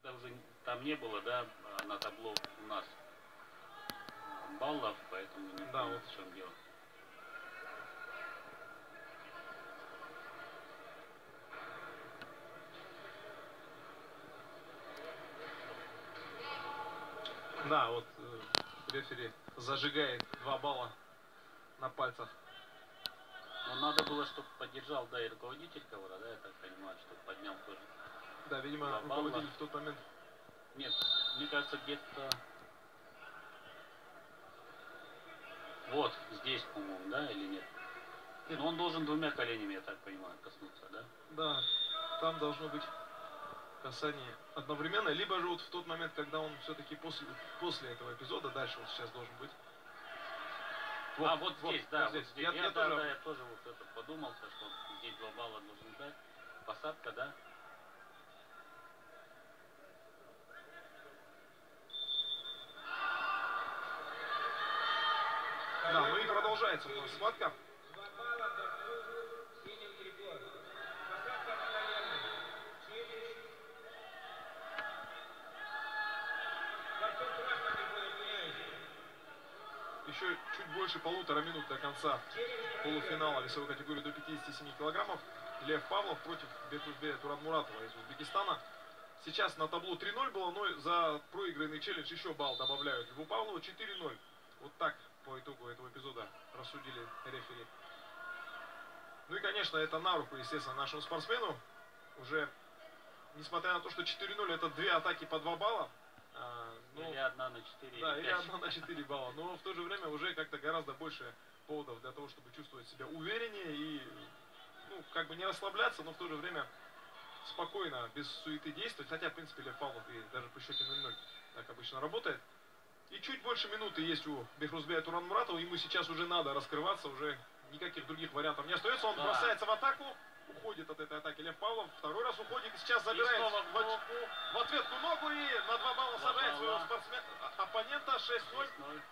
Уже там не было, да, на табло у нас баллов, поэтому не Да, понял, вот. в чем дело. Да, вот рефери зажигает 2 балла на пальцах. Но надо было, чтобы поддержал, да, и руководитель ковра, да, я так понимаю, чтобы поднял тоже. Да, видимо, 2 балла. руководитель в тот момент. Нет, мне кажется, где-то вот здесь, по-моему, да, или нет? Нет. Но он должен 2 коленями, я так понимаю, коснуться, да? Да, там должно быть касание одновременно, либо же вот в тот момент, когда он все-таки после этого эпизода, дальше вот сейчас должен быть. Вот, вот здесь, да, здесь. вот здесь. Я тоже вот это подумал, что здесь 2 балла должен дать. Посадка, да? Да, ну и продолжается у нас схватка. Еще чуть больше 1,5 минут до конца полуфинала весовой категории до 57 килограммов. Лев Павлов против Бехрузбека Туранмуратова из Узбекистана. Сейчас на табло 3-0 было, но за проигранный челлендж еще балл добавляют Льву Павлову. 4-0. Вот так по итогу этого эпизода рассудили рефери. Ну и, конечно, это на руку, естественно, нашему спортсмену. Уже, несмотря на то, что 4-0, это 2 атаки по 2 балла. Или 1 на 4. Да, или 1 на 4 балла. Но в то же время уже как-то гораздо больше поводов для того, чтобы чувствовать себя увереннее и, ну, как бы не расслабляться, но в то же время спокойно, без суеты действовать. Хотя, в принципе, Лев Павлов и даже по счете 0-0 так обычно работает. И чуть больше минуты есть у Бехрузбека Туранмуратова. Ему сейчас уже надо раскрываться, уже никаких других вариантов не остается. Он бросается в атаку, уходит от этой атаки Лев Павлов. Второй раз уходит и сейчас забирает в ответку ногу и на 2 балла сажает своего оппонента. 6-0.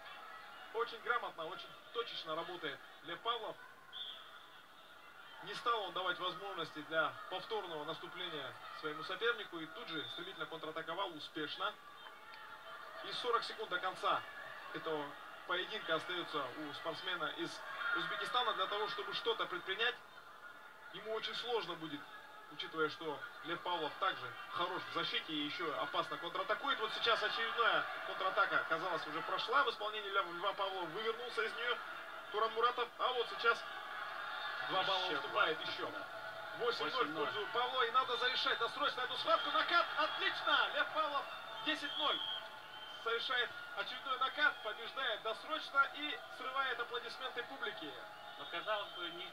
Очень грамотно, очень точечно работает Лев Павлов. Не стал он давать возможности для повторного наступления своему сопернику и тут же стремительно контратаковал успешно. И 40 секунд до конца этого поединка остается у спортсмена из Узбекистана. Для того, чтобы что-то предпринять, ему очень сложно будет, учитывая, что Лев Павлов также хорош в защите и еще опасно контратакует. Вот сейчас очередная контратака, казалось, уже прошла в исполнении Льва Павлова. Вывернулся из нее Туранмуратов. А вот сейчас 2 балла уступает еще. 8-0 в пользу Павлова. И надо завершать досрочно эту схватку. Накат. Отлично. Лев Павлов 10-0. Совершает очередной накат, побеждает досрочно и срывает аплодисменты публики. Но казалось бы, не